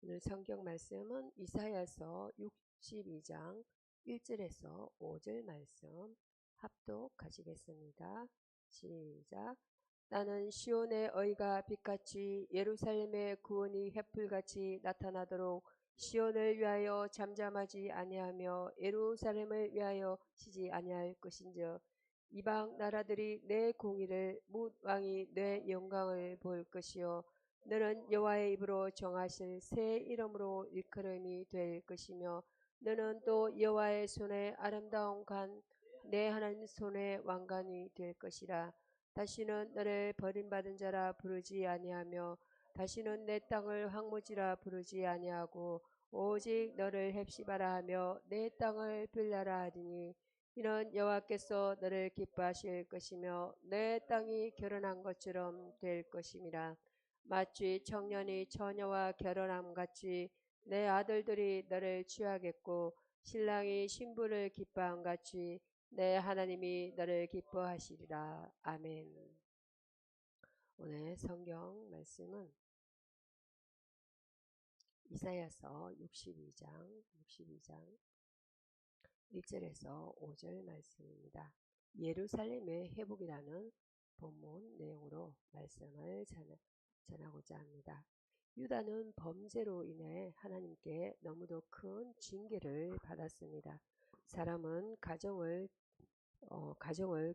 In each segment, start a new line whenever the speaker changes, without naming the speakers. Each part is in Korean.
오늘 성경 말씀은 이사야서 62장 1절에서 5절 말씀 합독하시겠습니다. 시작. 나는 시온의 의가 빛같이 예루살렘의 구원이 횃불같이 나타나도록 시온을 위하여 잠잠하지 아니하며 예루살렘을 위하여 쉬지 아니할 것인즉 이방 나라들이 내 공의를 뭇 왕이 내 영광을 볼 것이요 너는 여호와의 입으로 정하실 새 이름으로 일컬음이 될 것이며 너는 또 여호와의 손에 아름다운 관 내 하나님 손의 왕관이 될 것이라. 다시는 너를 버림받은 자라 부르지 아니하며 다시는 내 땅을 황무지라 부르지 아니하고 오직 너를 헵시바라 하며 내 땅을 빌라라 하리니 이는 여호와께서 너를 기뻐하실 것이며 내 땅이 결혼한 것처럼 될 것임이라. 마치 청년이 처녀와 결혼함 같이 내 아들들이 너를 취하겠고 신랑이 신부를 기뻐함 같이 내 하나님이 너를 기뻐하시리라. 아멘. 오늘 성경 말씀은 이사야서 62장 1절에서 5절 말씀입니다. 예루살렘의 회복이라는 본문 내용으로 말씀을 전하고자 합니다. 유다는 범죄로 인해 하나님께 너무도 큰 징계를 받았습니다. 사람은 가정을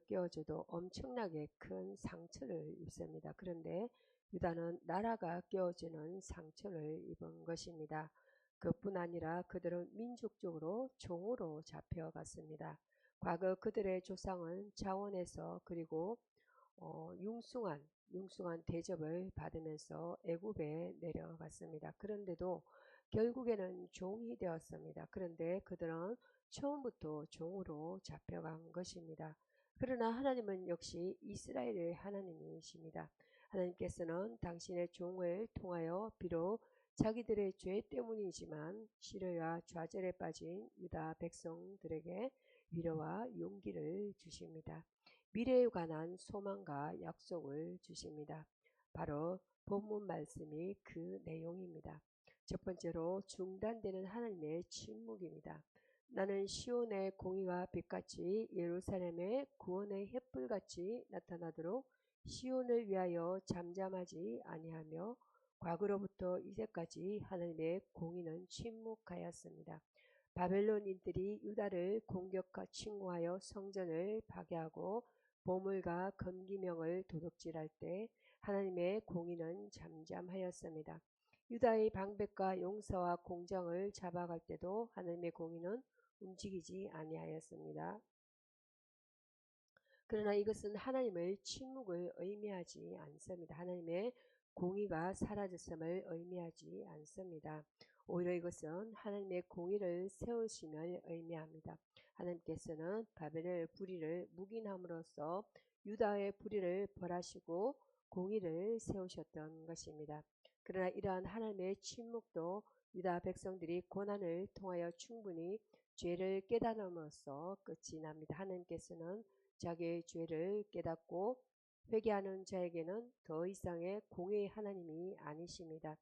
깨어줘도 엄청나게 큰 상처를 입습니다. 그런데 유다는 나라가 깨어지는 상처를 입은 것입니다. 그뿐 아니라 그들은 민족적으로 종으로 잡혀갔습니다. 과거 그들의 조상은 자원에서 그리고 융숭한 대접을 받으면서 애굽에 내려갔습니다. 그런데도 결국에는 종이 되었습니다. 그런데 그들은 처음부터 종으로 잡혀간 것입니다. 그러나 하나님은 역시 이스라엘의 하나님이십니다. 하나님께서는 당신의 종을 통하여 비록 자기들의 죄 때문이지만 시련과 좌절에 빠진 유다 백성들에게 위로와 용기를 주십니다. 미래에 관한 소망과 약속을 주십니다. 바로 본문 말씀이 그 내용입니다. 첫 번째로 중단되는 하나님의 침묵입니다. 나는 시온의 공의가 빛같이 예루살렘의 구원의 횃불같이 나타나도록 시온을 위하여 잠잠하지 아니하며 과거로부터 이제까지 하나님의 공의는 침묵하였습니다. 바벨론인들이 유다를 공격하 침공하여 성전을 파괴하고 보물과 건기명을 도둑질할 때 하나님의 공의는 잠잠하였습니다. 유다의 방백과 용사와 공장을 잡아갈 때도 하나님의 공의는 움직이지 아니하였습니다. 그러나 이것은 하나님의 침묵을 의미하지 않습니다. 하나님의 공의가 사라졌음을 의미하지 않습니다. 오히려 이것은 하나님의 공의를 세우심을 의미합니다. 하나님께서는 바벨의 불의를 묵인함으로써 유다의 불의를 벌하시고 공의를 세우셨던 것입니다. 그러나 이러한 하나님의 침묵도 유다 백성들이 고난을 통하여 충분히 죄를 깨달음으로써 끝이 납니다. 하나님께서는 자기의 죄를 깨닫고 회개하는 자에게는 더 이상의 공의의 하나님이 아니십니다.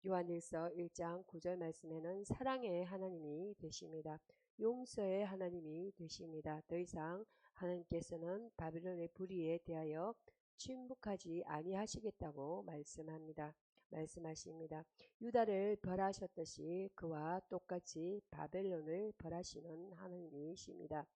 요한일서 1장 9절 말씀에는 사랑의 하나님이 되십니다. 용서의 하나님이 되십니다. 더 이상 하나님께서는 바벨론의 불의에 대하여 침묵하지 아니하시겠다고 말씀하십니다. 유다를 벌하셨듯이 그와 똑같이 바벨론을 벌하시는 하나님이십니다.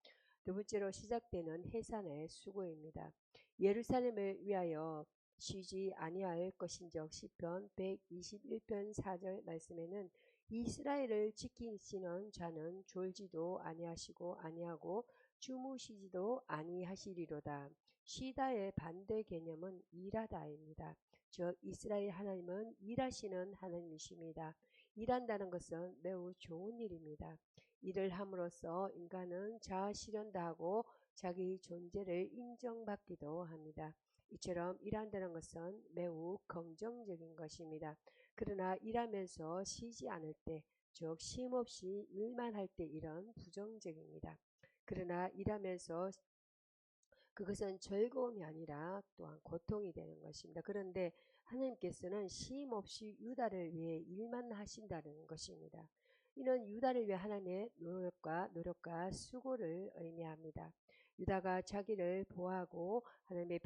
두 번째로 시작되는 해산의 수고입니다. 예루살렘을 위하여 쉬지 아니할 것인즉 시편 121편 4절 말씀에는 이스라엘을 지키시는 자는 졸지도 아니하고 주무시지도 아니하시리로다. 쉬다의 반대 개념은 일하다입니다. 즉 이스라엘 하나님은 일하시는 하나님이십니다. 일한다는 것은 매우 좋은 일입니다. 일을 함으로써 인간은 자아 실현도 자기 존재를 인정받기도 합니다. 이처럼 일한다는 것은 매우 긍정적인 것입니다. 그러나 일하면서 쉬지 않을 때, 즉 쉼없이 일만 할 때 일은 부정적입니다. 그러나 일하면서 그것은 즐거움이 아니라 또한 고통이 되는 것입니다. 그런데 하나님께서는 쉼없이 유다를 위해 일만 하신다는 것입니다. 이는 유다를 위해 하나님의 노력과 수고를 의미합니다. 유다가 자기를 보호하고 하나님의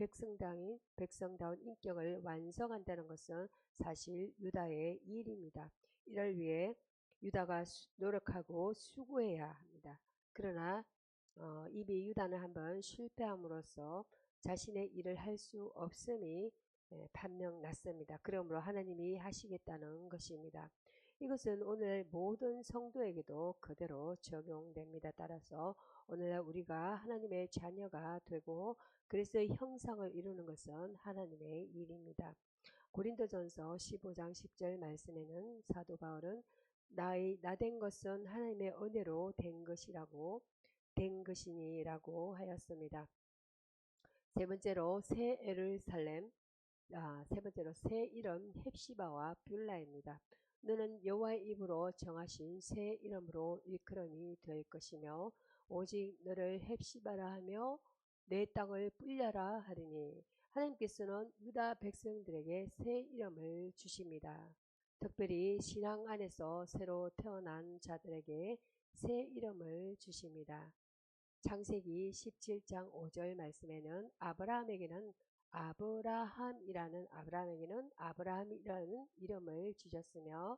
백성다운 인격을 완성한다는 것은 사실 유다의 일입니다. 이를 위해 유다가 노력하고 수고해야 합니다. 그러나 이미 유다는 한번 실패함으로써 자신의 일을 할 수 없음이 판명 났습니다. 그러므로 하나님이 하시겠다는 것입니다. 이것은 오늘 모든 성도에게도 그대로 적용됩니다. 따라서 오늘날 우리가 하나님의 자녀가 되고 그리스도의 형상을 이루는 것은 하나님의 일입니다. 고린도전서 15장 10절 말씀에는 사도 바울은 나된 것은 하나님의 은혜로 된 것이니라고 하였습니다. 세 번째로 새 이름 헵시바와 뷸라입니다. 너는 여호와의 입으로 정하신 새 이름으로 일컬음이 될 것이며 오직 너를 헵시바라 하며 내 땅을 뿔려라 하리니 하나님께서는 유다 백성들에게 새 이름을 주십니다. 특별히 신앙 안에서 새로 태어난 자들에게 새 이름을 주십니다. 창세기 17장 5절 말씀에는 아브라함에게는 아브라함이라는 이름을 주셨으며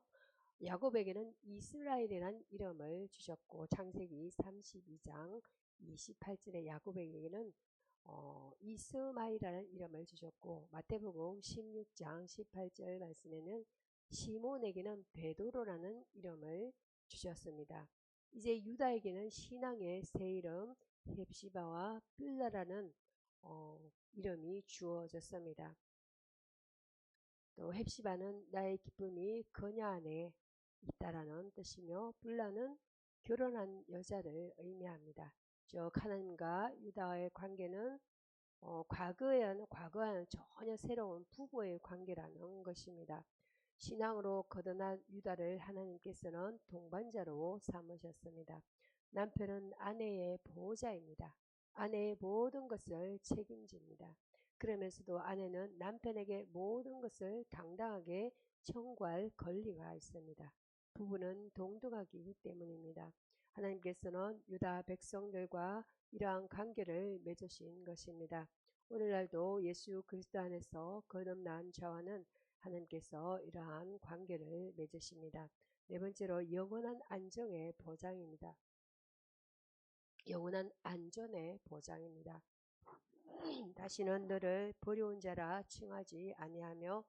야곱에게는 이스라엘이라는 이름을 주셨고 창세기 32장 28절에 야곱에게는 이스마일이라는 이름을 주셨고 마태복음 16장 18절 말씀에는 시몬에게는 베드로라는 이름을 주셨습니다. 이제 유다에게는 신앙의 새 이름 헵시바와 뷸라라는 이름이 주어졌습니다. 또 헵시바는 나의 기쁨이 그녀 안에 있다라는 뜻이며 뷸라는 결혼한 여자를 의미합니다. 즉 하나님과 유다의 관계는 과거와는 전혀 새로운 부부의 관계라는 것입니다. 신앙으로 거듭난 유다를 하나님께서는 동반자로 삼으셨습니다. 남편은 아내의 보호자입니다. 아내의 모든 것을 책임집니다. 그러면서도 아내는 남편에게 모든 것을 당당하게 청구할 권리가 있습니다. 부부는 동등하기 때문입니다. 하나님께서는 유다 백성들과 이러한 관계를 맺으신 것입니다. 오늘날도 예수 그리스도 안에서 거듭난 자와는 하나님께서 이러한 관계를 맺으십니다. 네 번째로 영원한 안정의 보장입니다. 영원한 안전의 보장입니다. 다시는 너를 버려온 자라 칭하지 아니하며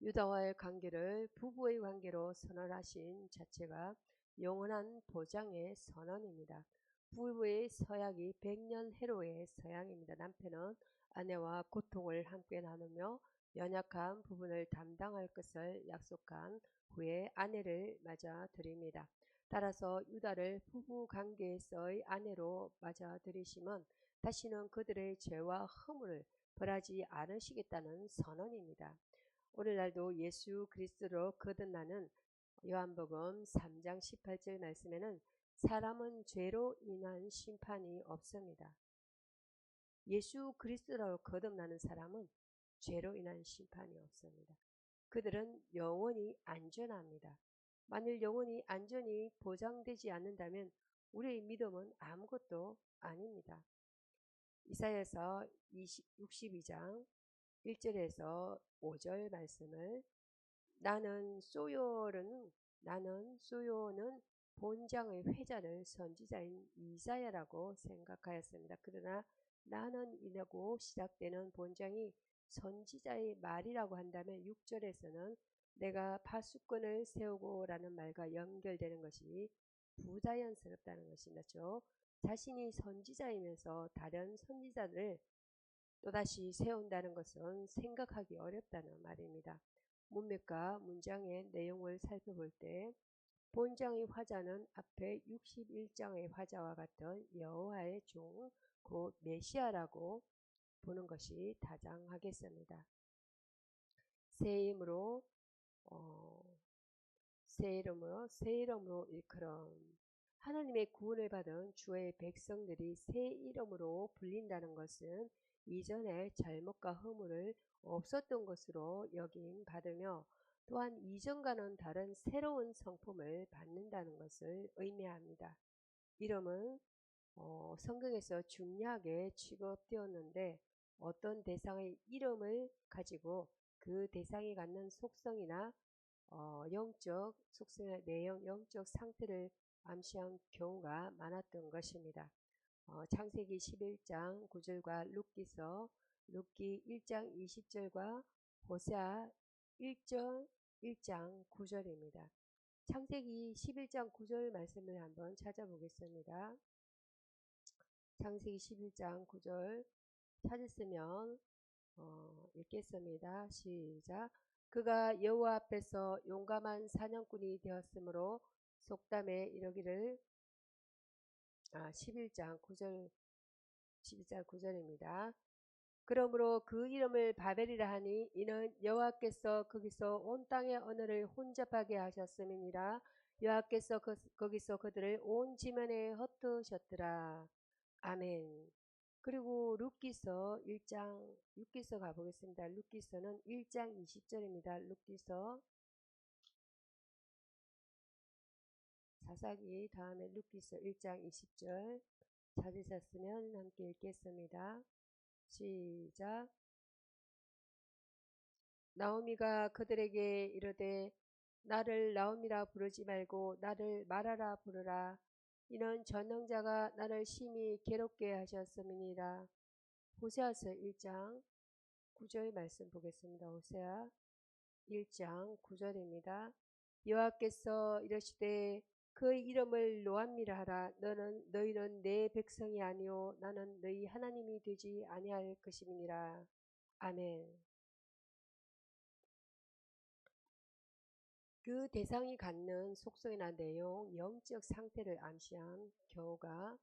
유다와의 관계를 부부의 관계로 선언하신 자체가 영원한 보장의 선언입니다. 부부의 서약이 100년 해로의 서약입니다. 남편은 아내와 고통을 함께 나누며 연약한 부분을 담당할 것을 약속한 후에 아내를 맞아들입니다. 따라서 유다를 부부 관계에서의 아내로 맞아들이시면 다시는 그들의 죄와 허물을 벌하지 않으시겠다는 선언입니다. 오늘날도 예수 그리스도로 거듭나는 요한복음 3장 18절 말씀에는 사람은 죄로 인한 심판이 없습니다. 예수 그리스도로 거듭나는 사람은 죄로 인한 심판이 없습니다. 그들은 영원히 안전합니다. 만일 영원히 안전이 보장되지 않는다면 우리의 믿음은 아무것도 아닙니다. 이사야서 62장 1절에서 5절 말씀을 나는 소요는 본장의 회자를 선지자인 이사야라고 생각하였습니다. 그러나 나는 이라고 시작되는 본장이 선지자의 말이라고 한다면 6절에서는 내가 파수꾼을 세우고 라는 말과 연결되는 것이 부자연스럽다는 것입니다. 자신이 선지자이면서 다른 선지자들을 또다시 세운다는 것은 생각하기 어렵다는 말입니다. 문맥과 문장의 내용을 살펴볼 때 본장의 화자는 앞에 61장의 화자와 같은 여호와의 종, 곧 메시아라고 보는 것이 타당하겠습니다. 새 이름으로 일컬음. 하나님의 구원을 받은 주의 백성들이 새 이름으로 불린다는 것은 이전에 잘못과 허물을 없었던 것으로 여김 받으며 또한 이전과는 다른 새로운 성품을 받는다는 것을 의미합니다. 이름은 성경에서 중요하게 취급되었는데 어떤 대상의 이름을 가지고 그 대상이 갖는 속성이나 영적 속성의 내용, 영적 상태를 암시한 경우가 많았던 것입니다. 창세기 11장 9절과 룻기 1장 20절과 호세아 1장 9절입니다. 창세기 11장 9절 말씀을 한번 찾아보겠습니다. 창세기 11장 9절 찾았으면 읽겠습니다. 시작. 그가 여호와 앞에서 용감한 사냥꾼이 되었으므로 속담에 이르기를 11장 9절입니다. 그러므로 그 이름을 바벨이라 하니 이는 여호와께서 거기서 온 땅의 언어를 혼잡하게 하셨음이니라. 여호와께서 거기서 그들을 온 지면에 흩으셨더라. 아멘. 그리고 룻기서 가보겠습니다. 룻기서는 1장 20절입니다. 룻기서 사사기 다음에 룻기서 1장 20절 찾으셨으면 함께 읽겠습니다. 시작. 나오미가 그들에게 이르되 나를 나오미라 부르지 말고 나를 마라라 부르라. 이는 전능자가 나를 심히 괴롭게 하셨음이니라. 호세아서 1장 9절 말씀 보겠습니다. 호세아 1장 9절입니다. 여호와께서 이르시되 그 이름을 노암미라 하라. 너희는 내 백성이 아니요 나는 너희 하나님이 되지 아니할 것임이니라. 아멘. 그 대상이 갖는 속성이나 내용, 영적 상태를 암시한 경우가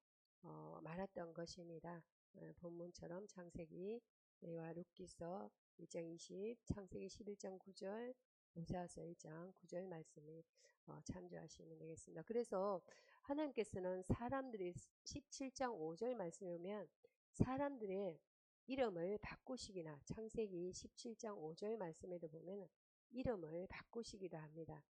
많았던 것입니다. 본문처럼 창세기와 룻기서 1장 20, 창세기 11장 9절, 호세아서 1장 9절 말씀을 참조하시면 되겠습니다. 그래서 하나님께서는 사람들이 17장 5절 말씀에 보면 사람들의 이름을 바꾸시기나 창세기 17장 5절 말씀에도 보면 이름을 바꾸시기도 합니다.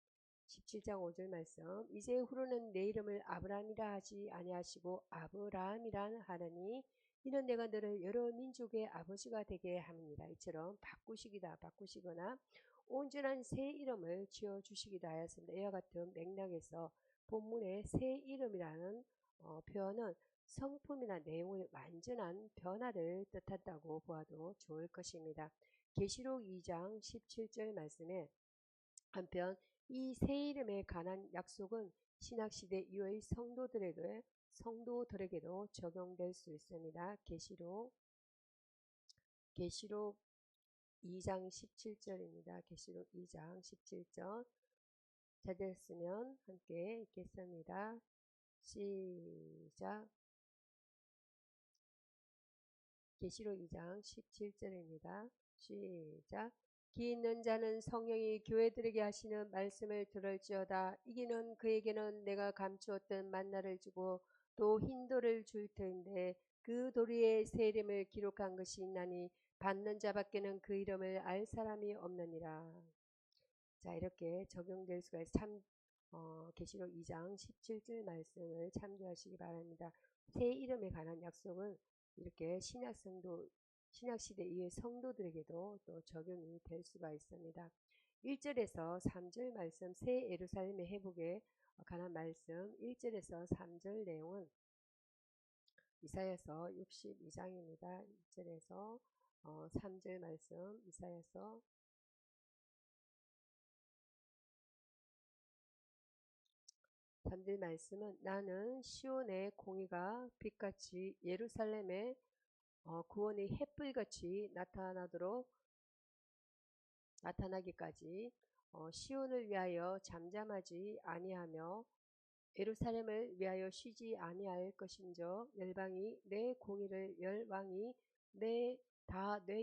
17장 5절 말씀 이제 후로는 내 이름을 아브라함이라 하지 아니하시고 아브라함이라 하느니 이는 내가 너를 여러 민족의 아버지가 되게 함이니라. 이처럼 바꾸시거나 온전한 새 이름을 지어주시기도 하였습니다. 이와 같은 맥락에서 본문의 새 이름이라는 표현은 성품이나 내용의 완전한 변화를 뜻한다고 보아도 좋을 것입니다. 계시록 2장 17절 말씀에 한편 이 새 이름에 관한 약속은 신약시대 이후의 성도들에게도 적용될 수 있습니다. 계시록 2장 17절입니다. 계시록 2장 17절 찾았으면 함께 읽겠습니다. 시작. 계시록 2장 17절입니다. 시작. 기 있는 자는 성령이 교회들에게 하시는 말씀을 들을지어다. 이기는 그에게는 내가 감추었던 만나를 주고 또 흰 돌을 줄 터인데 그 돌 위에 새 이름을 기록한 것이 있나니 받는 자밖에는 그 이름을 알 사람이 없느니라. 자, 이렇게 적용될 수가 있어요. 계시록 2장 17절 말씀을 참조하시기 바랍니다. 새 이름에 관한 약속은 이렇게 신약시대 이후의 성도들에게도 또 적용이 될 수가 있습니다. 1절에서 3절 말씀, 새 예루살렘의 회복에 관한 말씀 1절에서 3절 내용은 이사야서 62장입니다. 1절에서 3절 말씀 이사야서 3절 말씀은 나는 시온의 공의가 빛같이 예루살렘의 구원의 햇불같이 나타나기까지 시온을 위하여 잠잠하지 아니하며 예루살렘을 위하여 쉬지 아니할 것인저 열방이 내 공의를 왕이 내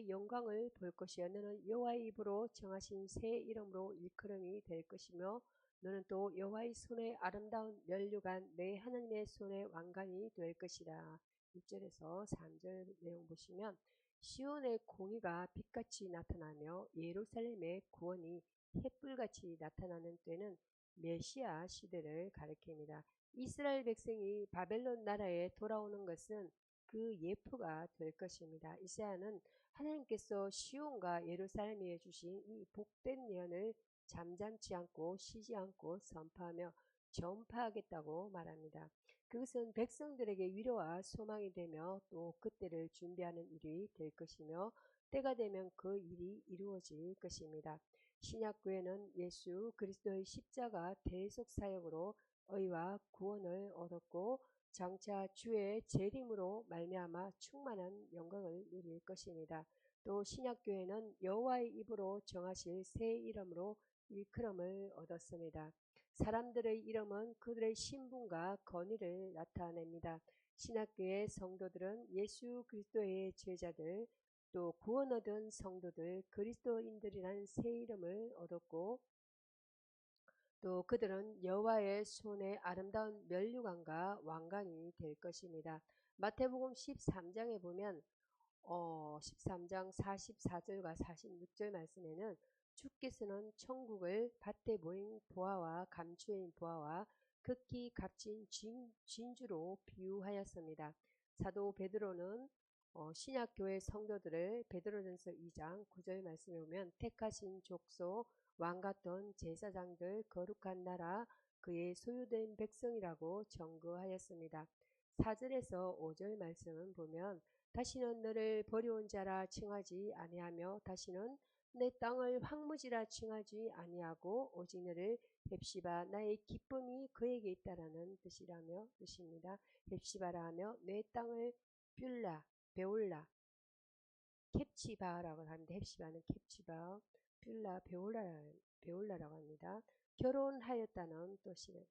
영광을 볼 것이여 너는 여호와의 입으로 정하신 새 이름으로 일컬음이 될 것이며 너는 또 여호와의 손에 아름다운 면류관 내 하나님의 손에 왕관이 될 것이라. 6절에서 3절 내용 보시면 시온의 공의가 빛같이 나타나며 예루살렘의 구원이 햇불같이 나타나는 때는 메시아 시대를 가리킵니다. 이스라엘 백성이 바벨론 나라에 돌아오는 것은 그 예표가 될 것입니다. 이사야는 하나님께서 시온과 예루살렘에 주신 이 복된 예언을 잠잠치 않고 쉬지 않고 선포하며 전파하겠다고 말합니다. 그것은 백성들에게 위로와 소망이 되며 또 그때를 준비하는 일이 될 것이며 때가 되면 그 일이 이루어질 것입니다. 신약교회는 예수 그리스도의 십자가 대속 사역으로 의와 구원을 얻었고 장차 주의 재림으로 말미암아 충만한 영광을 누릴 것입니다. 또 신약교회는 여호와의 입으로 정하실 새 이름으로 일컬음을 얻었습니다. 사람들의 이름은 그들의 신분과 권위를 나타냅니다. 신학교의 성도들은 예수 그리스도의 제자들, 또 구원 얻은 성도들, 그리스도인들이라는 새 이름을 얻었고, 또 그들은 여호와의 손에 아름다운 면류관과 왕관이 될 것입니다. 마태복음 13장에 보면 13장 44절과 46절 말씀에는 주께서는 천국을 밭에 모인 보화와 감추인 보화와 극히 값진 진주로 비유하였습니다. 사도 베드로는 신약교회 성도들을 베드로전서 2장 9절 말씀에 보면 택하신 족속 왕 같던 제사장들 거룩한 나라 그의 소유된 백성이라고 정거하였습니다. 4절에서 5절 말씀을 보면 다시는 너를 버려온 자라 칭하지 아니하며 다시는 내 땅을 황무지라 칭하지 아니하고 오직 너를 헵시바 나의 기쁨이 그에게 있다라는 뜻입니다. 헵시바라 하며 내 땅을 뷸라 베올라 캡치바라고 하는데 헵시바는 캡치바 뷸라 베올라라고 합니다. 결혼하였다는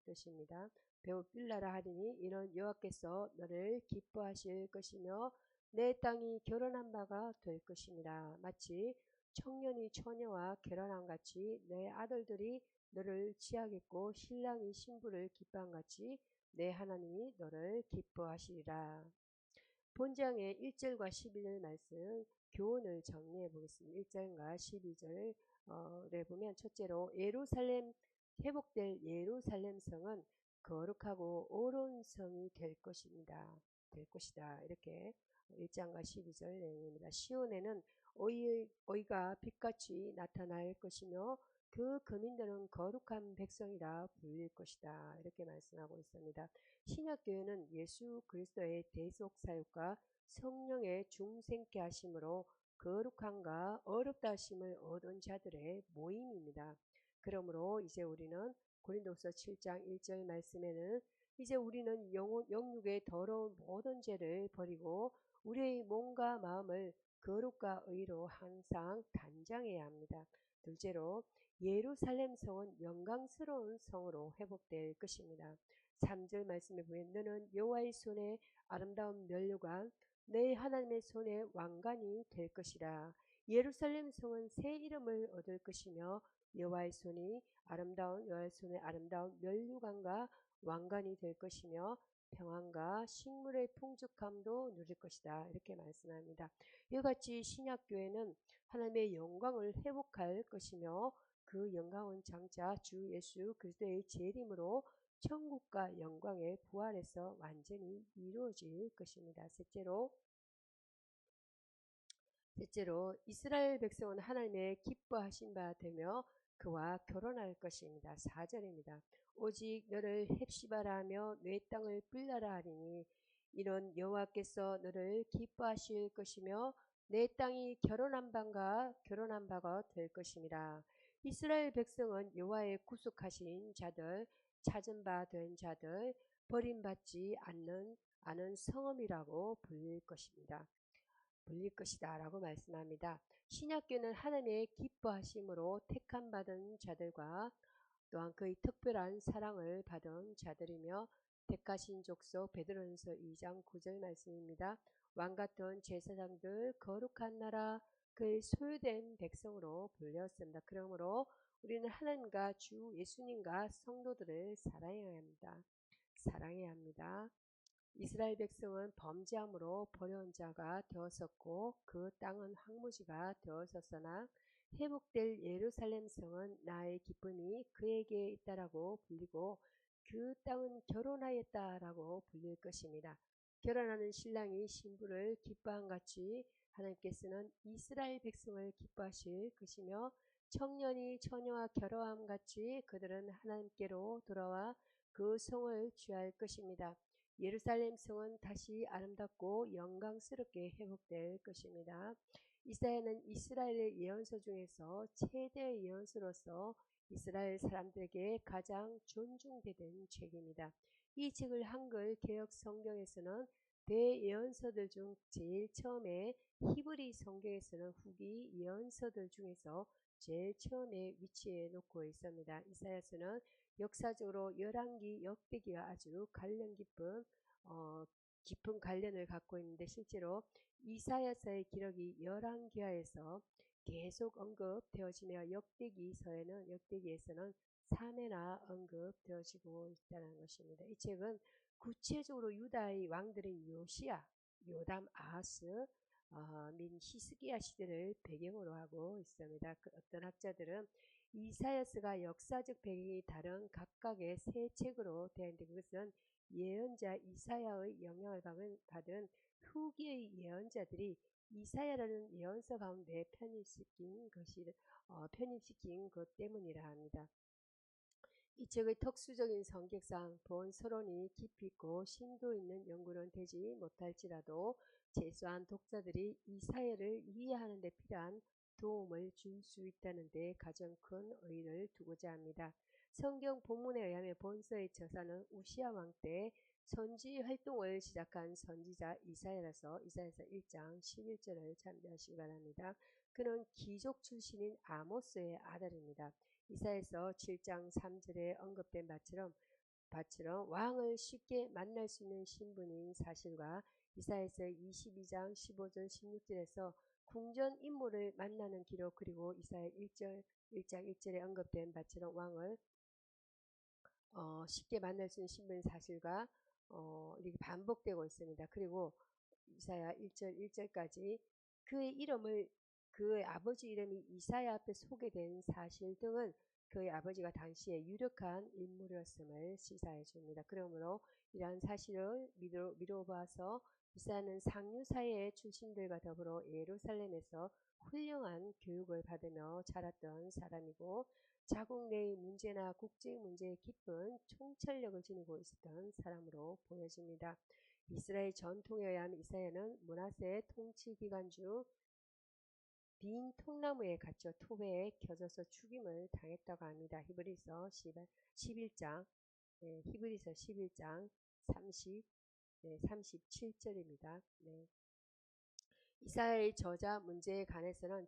뜻입니다. 뷸라라 하리니 이는 여호와께서 너를 기뻐하실 것이며 내 땅이 결혼한 바가 될 것입니다. 마치 청년이 처녀와 결혼한 같이 내 아들들이 너를 취하겠고 신랑이 신부를 기뻐한 같이 내 하나님이 너를 기뻐하시리라. 본장의 1절과 11절 말씀 교훈을 정리해 보겠습니다. 1절과 12절에 보면 첫째로 예루살렘 회복될 예루살렘 성은 거룩하고 옳은 성이 될 것입니다. 될 것이다. 이렇게 1장과 12절 내용입니다. 시온에는 의가 빛같이 나타날 것이며 그 거민들은 거룩한 백성이라 불릴 것이다. 이렇게 말씀하고 있습니다. 신약교회는 예수 그리스도의 대속 사역과 성령의 중생케 하심으로 거룩함과 어렵다 하심을 얻은 자들의 모임입니다. 그러므로 이제 우리는 고린도서 7장 1절 말씀에는 이제 우리는 영육의 더러운 모든 죄를 버리고 우리의 몸과 마음을 거룩과 의로 항상 단장해야 합니다. 둘째로 예루살렘 성은 영광스러운 성으로 회복될 것입니다. 3절 말씀에 보면 너는 여호와의 손에 아름다운 면류관 내 하나님의 손에 왕관이 될 것이라. 예루살렘 성은 새 이름을 얻을 것이며 여호와의 손에 아름다운 면류관과 왕관이 될 것이며 평안과 식물의 풍족함도 누릴 것이다. 이렇게 말씀합니다. 이와 같이 신약교회는 하나님의 영광을 회복할 것이며 그 영광은 장차 주 예수 그리스도의 재림으로 천국과 영광의 부활에서 완전히 이루어질 것입니다. 셋째로 이스라엘 백성은 하나님의 기뻐하신 바 되며 그와 결혼할 것입니다. 4절입니다. 오직 너를 헵시바라 하며 내 땅을 뿔라라 하리니 이는 여호와께서 너를 기뻐하실 것이며 내 땅이 결혼한 바가 될 것입니다. 이스라엘 백성은 여호와의 구속하신 자들, 찾은 바 된 자들, 버림받지 않은 성읍이라고 불릴 것이다 라고 말씀합니다. 신약교는 하나님의 기뻐하심으로 택함 받은 자들과 또한 그의 특별한 사랑을 받은 자들이며 택하신 족속 베드로전서 2장 9절 말씀입니다. 왕같은 제사장들 거룩한 나라 그의 소유된 백성으로 불렸습니다. 그러므로 우리는 하나님과 주 예수님과 성도들을 사랑해야 합니다. 이스라엘 백성은 범죄함으로 버려온 자가 되었었고 그 땅은 황무지가 되었었으나 회복될 예루살렘 성은 나의 기쁨이 그에게 있다라고 불리고 그 땅은 결혼하였다라고 불릴 것입니다. 결혼하는 신랑이 신부를 기뻐한 같이 하나님께서는 이스라엘 백성을 기뻐하실 것이며 청년이 처녀와 결혼함 같이 그들은 하나님께로 돌아와 그 성을 취할 것입니다. 예루살렘 성은 다시 아름답고 영광스럽게 회복될 것입니다. 이사야는 이스라엘의 예언서 중에서 최대 예언서로서 이스라엘 사람들에게 가장 존중되는 책입니다. 이 책을 한글 개역 성경에서는 대예언서들 중 제일 처음에, 히브리 성경에서는 후기 예언서들 중에서 제일 처음에 위치해 놓고 있습니다. 이사야서는 역사적으로 열왕기, 역대기와 아주 관련 깊은 관련을 갖고 있는데 실제로 이사야서의 기록이 열왕기하에서 계속 언급되어지며 역대기에서는 3회나 언급되어지고 있다는 것입니다. 이 책은 구체적으로 유다의 왕들인 요시야, 요담, 아하스, 민 히스기야 시대를 배경으로 하고 있습니다. 어떤 학자들은 이사야서가 역사적 배경이 다른 각각의 세 책으로 되어 있는데 그것은 예언자 이사야의 영향을 받은 후기의 예언자들이 이사야라는 예언서 가운데 편입시킨 것 때문이라 합니다. 이 책의 특수적인 성격상 본 서론이 깊이 있고 심도 있는 연구는 되지 못할지라도 최소한 독자들이 이사야를 이해하는 데 필요한 도움을 줄 수 있다는 데 가장 큰 의의를 두고자 합니다. 성경 본문에 의하면 본서의 저자는 우시야 왕 때 선지 활동을 시작한 선지자 이사야라서 이사야서 1장 11절을 참조하시기 바랍니다. 그는 귀족 출신인 아모스의 아들입니다. 이사야서 7장 3절에 언급된 바처럼 왕을 쉽게 만날 수 있는 신분인 사실과 이사야서 22장 15절 16절에서 궁전 인물을 만나는 기록, 그리고 이사야 1장 1절에 언급된 바처럼 왕을 쉽게 만날 수 있는 신분인 사실과 이렇게 반복되고 있습니다. 그리고 이사야 1절 1절까지 그의 아버지 이름이 이사야 앞에 소개된 사실 등은 그의 아버지가 당시에 유력한 인물이었음을 시사해 줍니다. 그러므로 이러한 사실을 미뤄봐서 이사야는 상류사회 출신들과 더불어 예루살렘에서 훌륭한 교육을 받으며 자랐던 사람이고 자국 내의 문제나 국제 문제에 깊은 통찰력을 지니고 있었던 사람으로 보여집니다. 이스라엘 전통에 의하면 이사야는 므낫세 통치 기간 중 빈 통나무에 갇혀 토배에 켜져서 죽임을 당했다고 합니다. 히브리서 11장 37절입니다. 이사야의 저자 문제에 관해서는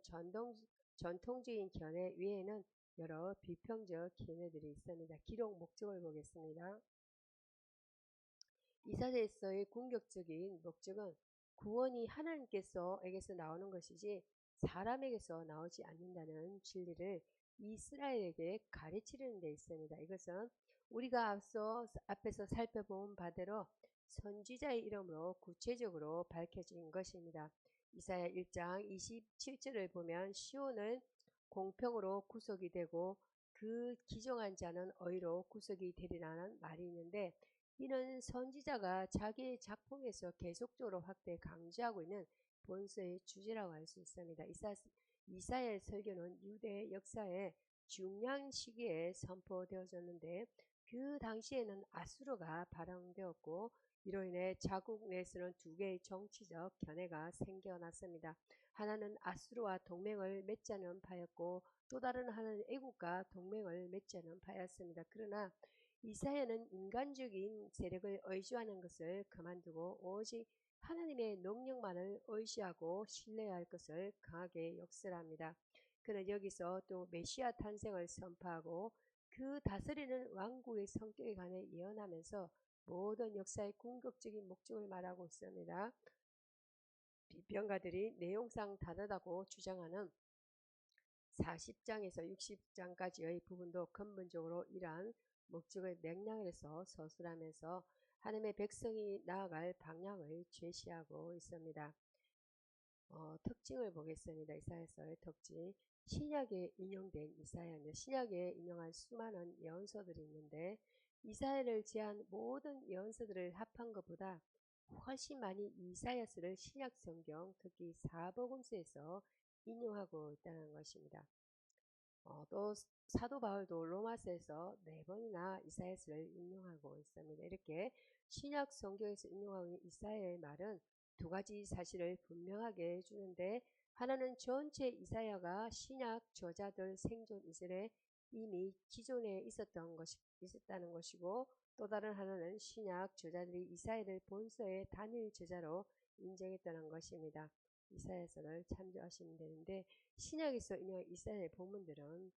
전통적인 견해 외에는 여러 비평적 견해들이 있습니다. 기록 목적을 보겠습니다. 이사야서의 궁극적인 목적은 구원이 하나님께서에게서 나오는 것이지 사람에게서 나오지 않는다는 진리를 이스라엘에게 가르치려는 데 있습니다. 이것은 우리가 앞에서 살펴본 바대로 선지자의 이름으로 구체적으로 밝혀진 것입니다. 이사야 1장 27절을 보면 시온은 공평으로 구속이 되고 그 기종한 자는 의로 구속이 되리라는 말이 있는데, 이는 선지자가 자기의 작품에서 계속적으로 확대 강조하고 있는 본서의 주제라고 할 수 있습니다. 이사야의 설교는 유대 역사의 중요한 시기에 선포되어졌는데 그 당시에는 아수르가 발흥되었고 이로 인해 자국 내에서는 두 개의 정치적 견해가 생겨났습니다. 하나는 아수르와 동맹을 맺자는 파였고 또 다른 하나는 애국과 동맹을 맺자는 파였습니다. 그러나 이사야는 인간적인 세력을 의지하는 것을 그만두고 오직 하나님의 능력만을 의지하고 신뢰할 것을 강하게 역설합니다. 그는 여기서 또 메시아 탄생을 선포하고 그 다스리는 왕국의 성격에 관해 예언하면서 모든 역사의 궁극적인 목적을 말하고 있습니다. 비평가들이 내용상 다르다고 주장하는 40장에서 60장까지의 부분도 근본적으로 이러한 목적을 맥락에서 서술하면서 하나님의 백성이 나아갈 방향을 제시하고 있습니다. 특징을 보겠습니다. 이사야서의 특징. 신약에 인용된 이사야는 신약에 인용한 수많은 예언서들이 있는데 이사야를 제한 모든 예언서들을 합한 것보다 훨씬 많이 이사야서를 신약 성경 특히 사복음서에서 인용하고 있다는 것입니다. 또 사도 바울도 로마서에서 4번이나 이사야서를 인용하고 있습니다. 이렇게 신약 성경에서 인용하고 있는 이사야의 말은 두 가지 사실을 분명하게 해주는데 하나는 전체 이사야가 신약 저자들 생존 이전에 이미 기존에 있었다는 것이고 또 다른 하나는 신약 저자들이 이사야를 본서의 단일 저자로 인정했다는 것입니다. 이사야서를 참조하시면 되는데 신약에서 인용한 이사야의 본문들은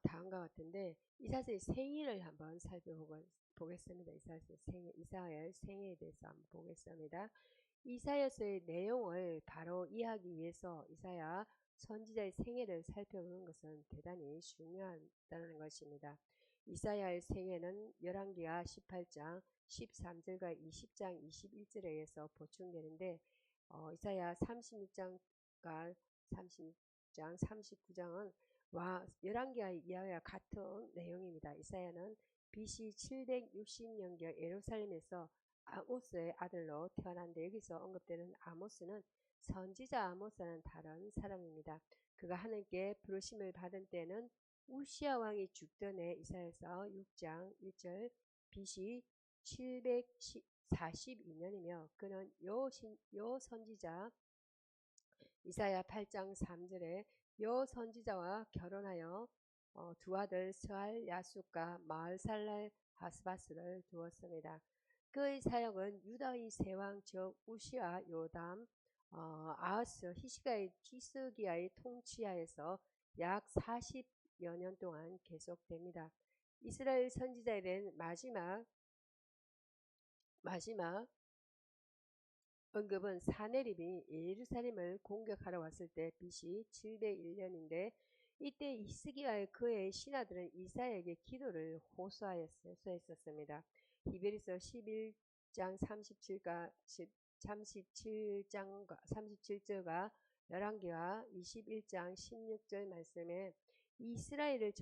다음과 같은데 이사야의 생일을 한번 살펴보겠습니다. 이사야의 생애에 대해서 한번 보겠습니다. 이사야서의 내용을 바로 이해하기 위해서 이사야 선지자의 생애를 살펴보는 것은 대단히 중요하다는 것입니다. 이사야의 생애는 열왕기하 18장 13절과 20장 21절에 의해서 보충되는데 이사야 36장과 36장 39장은 열왕기하 이야기와 같은 내용입니다. 이사야는 BC 760년경 예루살렘에서 아모스의 아들로 태어났는데 여기서 언급되는 아모스는 선지자 아모스는 다른 사람입니다. 그가 하나님께 부르심을 받은 때는 우시야 왕이 죽던 해 이사야서 6장 1절 BC 742년이며 그는 요 선지자 이사야 8장 3절에 요 선지자와 결혼하여 두 아들 스알 야숫과 마을살랄 하스바스를 두었습니다. 그의 사역은 유다의 세왕 즉 우시아 요담 아하스 히스기야의 히스기야의 통치하에서 약 40여 년 동안 계속됩니다. 이스라엘 선지자에 대한 마지막 언급은 사내립이 예루살렘을 공격하러 왔을 때 BC 701년인데 이때 히스기야의 그의 신하들은 이사야에게 기도를 호소했었습니다. 히브리서 11장 37절과 열왕기하 21장 16절 말씀에 이스라엘의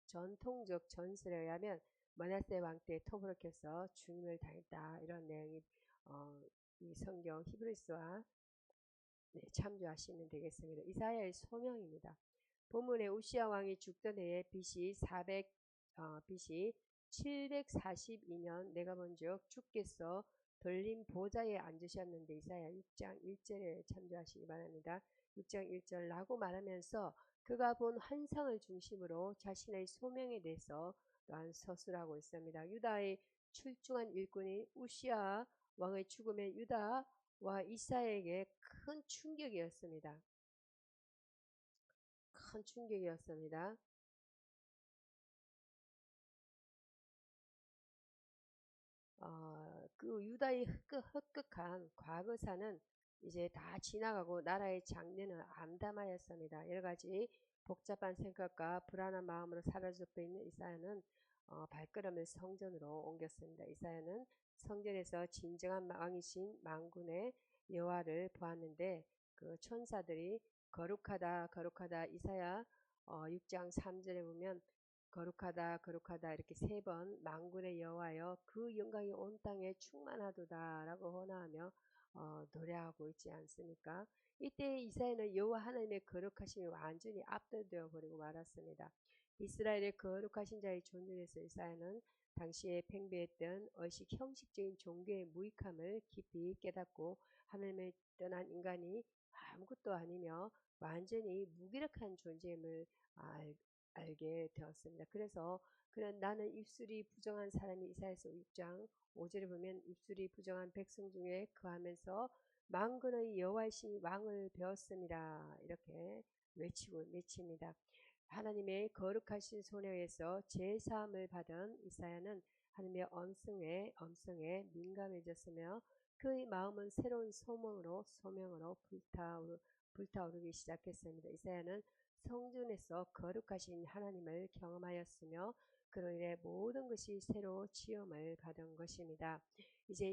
전통적 전설에 의하면 므낫세 왕 때 토브로께서 죽임을 당했다. 이런 내용이 이 성경 히브리서와 참조하시면 되겠습니다. 이사야의 소명입니다. 본문에 우시야 왕이 죽던 해에 BC 742년 내가 본즉 주께서 돌린 보좌에 앉으셨는데 이사야 6장 1절에 참조하시기 바랍니다. 6장 1절 라고 말하면서 그가 본 환상을 중심으로 자신의 소명에 대해서 또한 서술하고 있습니다. 유다의 출중한 일꾼이 우시야 왕의 죽음에 유다와 이스라엘에게 큰 충격이었습니다. 그 유다의 흑흑한 과거사는 이제 다 지나가고 나라의 장래는 암담하였습니다. 여러가지 복잡한 생각과 불안한 마음으로 사로잡혀 있는 이사야는 발걸음을 성전으로 옮겼습니다. 이사야는 성전에서 진정한 왕이신 만군의 여호와를 보았는데 그 천사들이 거룩하다 거룩하다 이사야 6장 3절에 보면 거룩하다 거룩하다 이렇게 3번 만군의 여호와여 그 영광이 온 땅에 충만하도다 라고 헌화하며 노래하고 있지 않습니까? 이때 이사야는 여호와 하나님의 거룩하심이 완전히 압도되어 버리고 말았습니다. 이스라엘의 거룩하신 자의 존재에서 이사야는 당시에 팽배했던 의식 형식적인 종교의 무익함을 깊이 깨닫고 하나님을 떠난 인간이 아무것도 아니며 완전히 무기력한 존재임을 알게 되었습니다. 그래서 그는 나는 입술이 부정한 사람이 이사야서 6장 5절에 보면 입술이 부정한 백성 중에 거하면서 만군의 여호와이신 왕을 배웠습니다. 이렇게 외칩니다. 하나님의 거룩하신 손에 의해서 제사함을 받은 이사야는 하나님의 엄성에 민감해졌으며 그의 마음은 새로운 소명으로 불타오르기 시작했습니다. 이사야는 성전에서 거룩하신 하나님을 경험하였으며 그로 인해 모든 것이 새로 지음을 받은 것입니다. 이제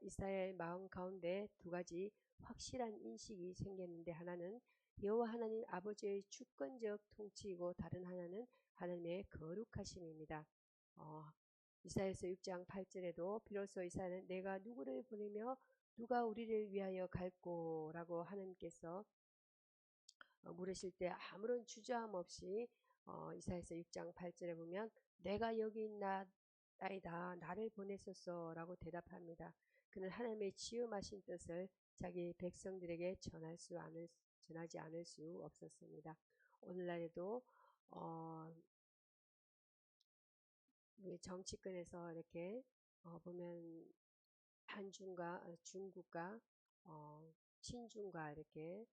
이사야의 마음 가운데 두 가지 확실한 인식이 생겼는데, 하나는 여호와 하나님 아버지의 주권적 통치이고 다른 하나는 하나님의 거룩하심입니다. 이사야서 6장 8절에도 비로소 이사야는 내가 누구를 보내며 누가 우리를 위하여 갈꼬라고 하나님께서 물으실 때 아무런 주저함 없이 이사야서 6장 8절에 보면 내가 여기 있나이다 나를 보내소서라고 대답합니다. 그는 하나님의 지음하신 뜻을 자기 백성들에게 전하지 않을 수 없었습니다. 오늘날에도 정치권에서 이렇게 보면 한중과 중국과 친중과 이렇게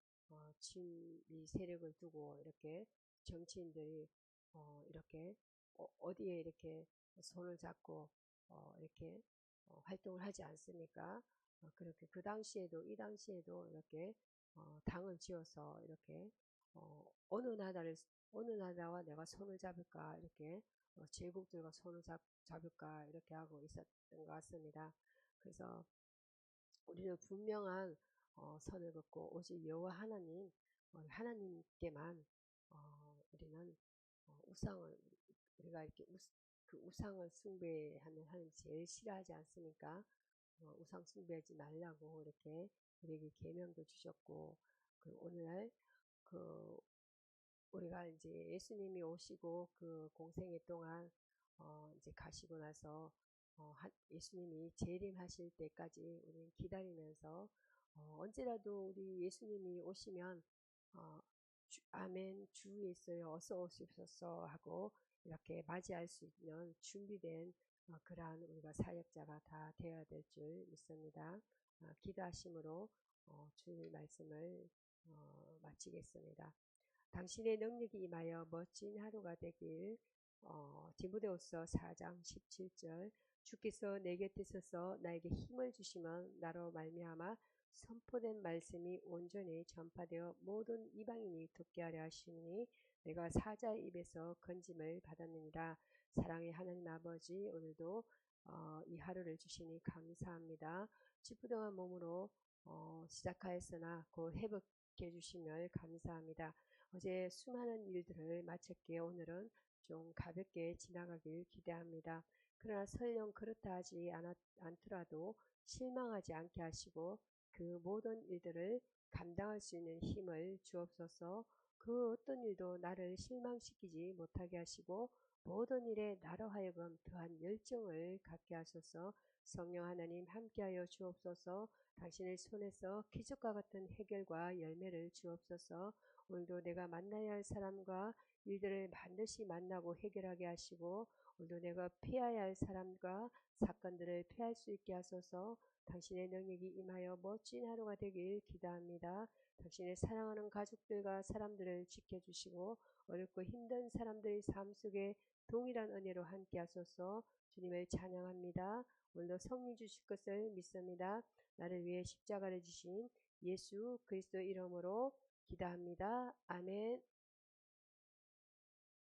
친미 세력을 두고 이렇게 정치인들이 이렇게 어디에 이렇게 손을 잡고 이렇게 활동을 하지 않습니까? 그렇게 그 당시에도 이 당시에도 이렇게 당을 지어서 이렇게 어느 나라와 내가 손을 잡을까 이렇게 제국들과 손을 잡을까 이렇게 하고 있었던 것 같습니다. 그래서 우리는 분명한 선을 긋고 오직 여호와 하나님 하나님께만 우리는 우상을 우리가 이렇게 그 우상을 숭배하는 하나님 제일 싫어하지 않습니까? 우상 숭배하지 말라고 이렇게 우리에게 계명도 주셨고, 그 오늘날 그 우리가 이제 예수님이 오시고 그 공생애 동안 이제 가시고 나서 예수님이 재림하실 때까지 우리는 기다리면서 언제라도 우리 예수님이 오시면 아멘 주 예수여 어서 오시옵소서 하고 이렇게 맞이할 수 있는 준비된 그러한 우리가 사역자가 다 되어야 될 줄 믿습니다. 기도하심으로 주의 말씀을 마치겠습니다. 당신의 능력이 임하여 멋진 하루가 되길. 디모데후서 4장 17절 주께서 내 곁에 서서 나에게 힘을 주시면 나로 말미암아 선포된 말씀이 온전히 전파되어 모든 이방인이 듣게 하려 하시니 내가 사자의 입에서 건짐을 받았느니라. 사랑의 하나님 아버지, 오늘도 이 하루를 주시니 감사합니다. 찌뿌둥한 몸으로 시작하였으나 곧 회복해 주시면 감사합니다. 어제 수많은 일들을 마쳤기에 오늘은 좀 가볍게 지나가길 기대합니다. 그러나 설령 그렇다 하지 않더라도 실망하지 않게 하시고 그 모든 일들을 감당할 수 있는 힘을 주옵소서. 그 어떤 일도 나를 실망시키지 못하게 하시고 모든 일에 나로 하여금 더한 열정을 갖게 하소서. 성령 하나님 함께하여 주옵소서. 당신의 손에서 기적과 같은 해결과 열매를 주옵소서. 오늘도 내가 만나야 할 사람과 일들을 반드시 만나고 해결하게 하시고 오늘도 내가 피해야 할 사람과 사건들을 피할 수 있게 하소서. 당신의 능력이 임하여 멋진 하루가 되길 기도합니다. 당신의 사랑하는 가족들과 사람들을 지켜주시고 어렵고 힘든 사람들의 삶 속에 동일한 은혜로 함께 하소서. 주님을 찬양합니다. 오늘도 성리 주실 것을 믿습니다. 나를 위해 십자가를 지신 예수 그리스도 이름으로 기도합니다. 아멘.